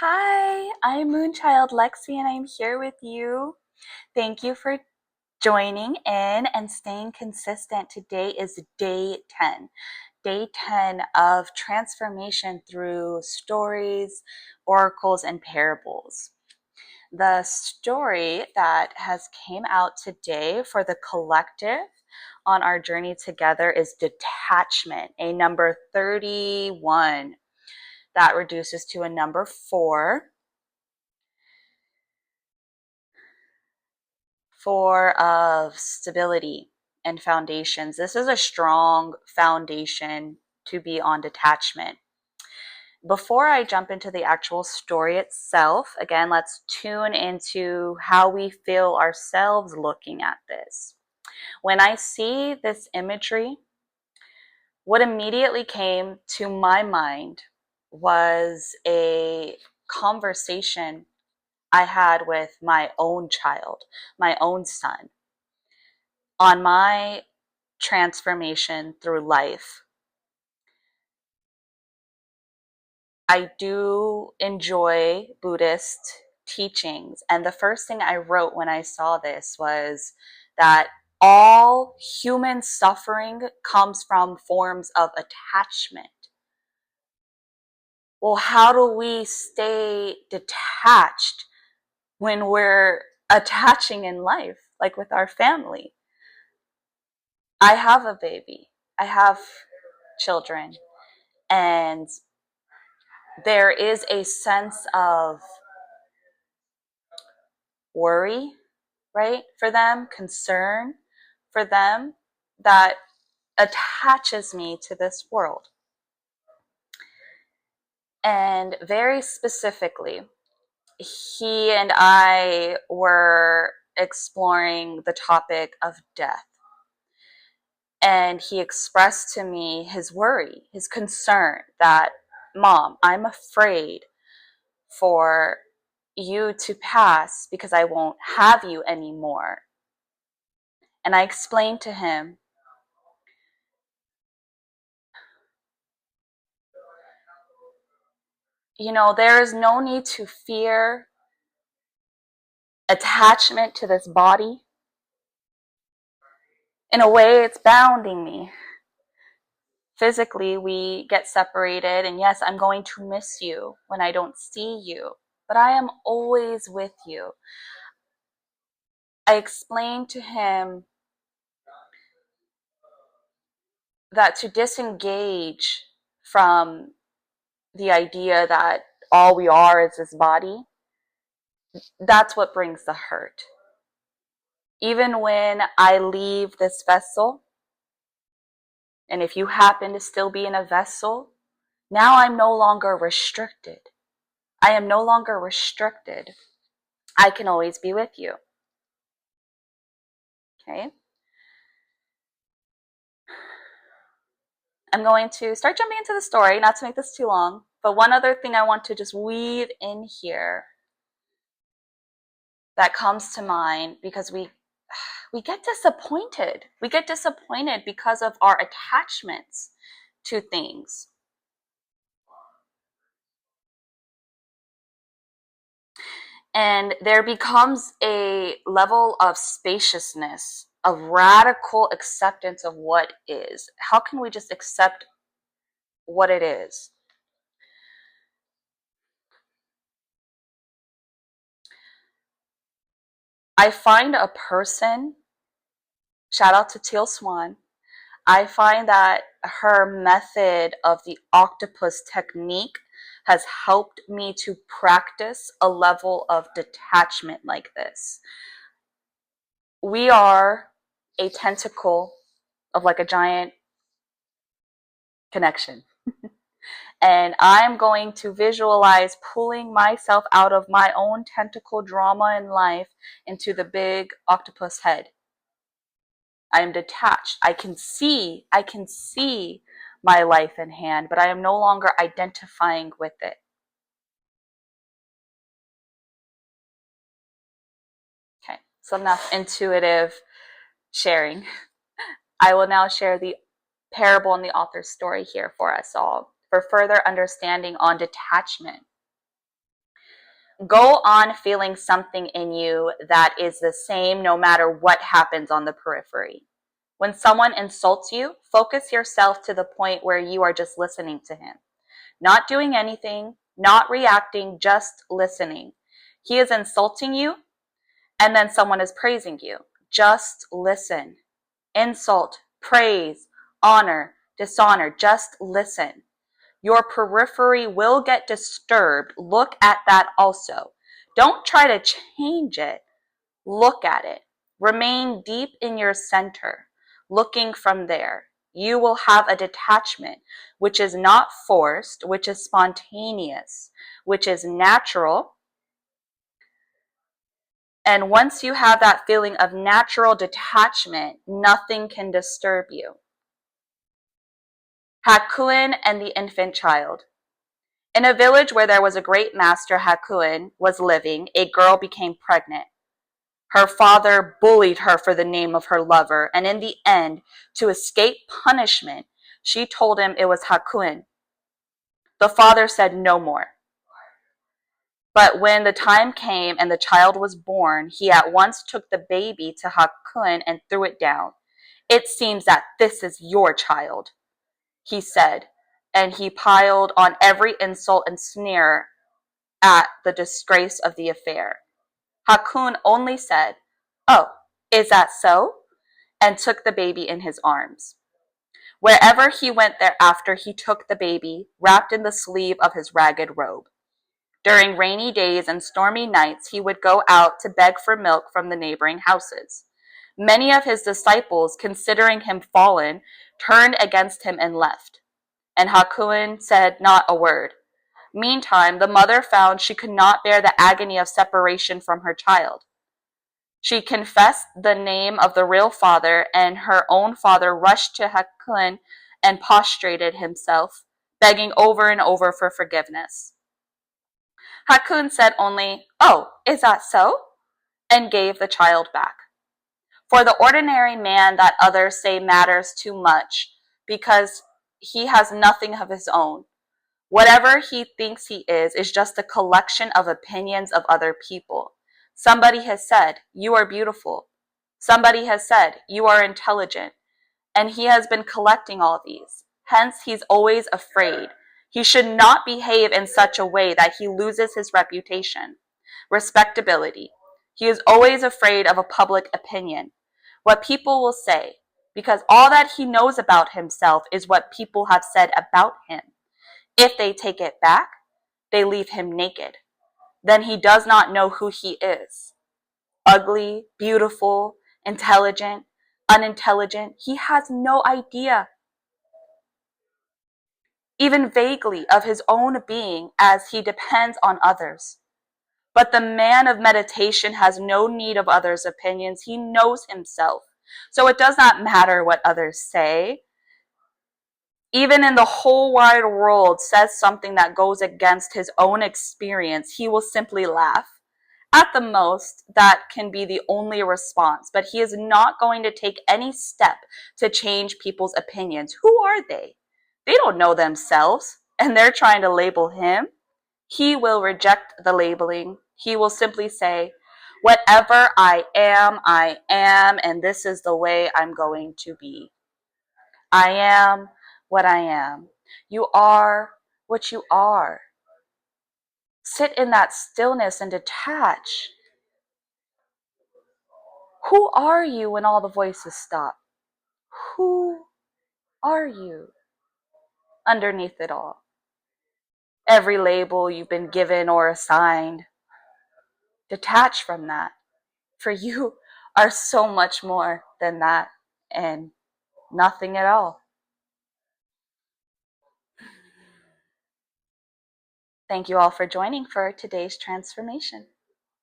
Hi, I'm Moonchildlexi and I'm here with you. Thank you for joining in and staying consistent. Today is day 10. Day 10 of transformation through stories, oracles, and parables. The story that has came out today for the collective on our journey together is Detachment, a number 31. That reduces to a number 4. Four of stability and foundations. This is a strong foundation to be on detachment. Before I jump into the actual story itself, again, let's tune into how we feel ourselves looking at this. When I see this imagery, what immediately came to my mind was a conversation I had with my own child, my own son, on my transformation through life. I do enjoy Buddhist teachings, and the first thing I wrote when I saw this was that all human suffering comes from forms of attachment. Well, how do we stay detached when we're attaching in life, like with our family? I have a baby, I have children, and there is a sense of worry, right, for them, concern for them that attaches me to this world. And very specifically, he and I were exploring the topic of death. And he expressed to me his worry, his concern that, Mom, I'm afraid for you to pass because I won't have you anymore. And I explained to him, there is no need to fear attachment to this body. In a way, it's bounding me. Physically, we get separated, and yes, I'm going to miss you when I don't see you, but I am always with you. I explained to him that to disengage from the idea that all we are is this body, that's what brings the hurt. Even when I leave this vessel, and if you happen to still be in a vessel, now I'm no longer restricted. I am no longer restricted. I can always be with you. Okay? I'm going to start jumping into the story, not to make this too long, but one other thing I want to just weave in here that comes to mind, because we get disappointed. We get disappointed because of our attachments to things. And there becomes a level of spaciousness, of radical acceptance of what is. How can we just accept what it is? I find a person, shout out to Teal Swan, I find that her method of the octopus technique has helped me to practice a level of detachment like this. We are a tentacle of like a giant connection. And I'm going to visualize pulling myself out of my own tentacle drama in life into the big octopus head. I am detached. I can see my life in hand, but I am no longer identifying with it. Okay, so enough intuitive sharing. I will now share the parable and the author's story here for us all for further understanding on detachment. Go on feeling something in you that is the same no matter what happens on the periphery. When someone insults you, focus yourself to the point where you are just listening to him. Not doing anything, not reacting, just listening. He is insulting you, and then someone is praising you. Just listen. Insult, praise, honor, dishonor, just listen. Your periphery will get disturbed. Look at that also. Don't try to change it. Look at it. Remain deep in your center, looking from there. You will have a detachment, which is not forced, which is spontaneous, which is natural. And once you have that feeling of natural detachment, nothing can disturb you. Hakuin and the infant child. In a village where there was a great master, Hakuin, was living, a girl became pregnant. Her father bullied her for the name of her lover, and in the end, to escape punishment, she told him it was Hakuin. The father said no more. But when the time came and the child was born, he at once took the baby to Hakuin and threw it down. It seems that this is your child, he said, and he piled on every insult and sneer at the disgrace of the affair. Hakun only said, "Oh, is that so?" and took the baby in his arms. Wherever he went thereafter, he took the baby, wrapped in the sleeve of his ragged robe. During rainy days and stormy nights, he would go out to beg for milk from the neighboring houses. Many of his disciples, considering him fallen, turned against him and left. And Hakun said not a word. Meantime, the mother found she could not bear the agony of separation from her child. She confessed the name of the real father, and her own father rushed to Hakun and prostrated himself, begging over and over for forgiveness. Hakun said only, "Oh, is that so?" and gave the child back. For the ordinary man, that others say matters too much because he has nothing of his own. Whatever he thinks he is just a collection of opinions of other people. Somebody has said, "You are beautiful." Somebody has said, "You are intelligent." And he has been collecting all these. Hence, he's always afraid. He should not behave in such a way that he loses his reputation, respectability. He is always afraid of a public opinion, what people will say, because all that he knows about himself is what people have said about him. If they take it back, they leave him naked. Then he does not know who he is. Ugly, beautiful, intelligent, unintelligent, he has no idea, even vaguely, of his own being, as he depends on others. But the man of meditation has no need of others' opinions. He knows himself. So it does not matter what others say. Even in the whole wide world says something that goes against his own experience, he will simply laugh. At the most, that can be the only response, but he is not going to take any step to change people's opinions. Who are they? They don't know themselves, and they're trying to label him. He will reject the labeling. He will simply say, "Whatever I am, and this is the way I'm going to be. I am what I am. You are what you are." Sit in that stillness and detach. Who are you when all the voices stop? Who are you underneath it all? Every label you've been given or assigned, detach from that. For you are so much more than that and nothing at all. Thank you all for joining for today's transformation.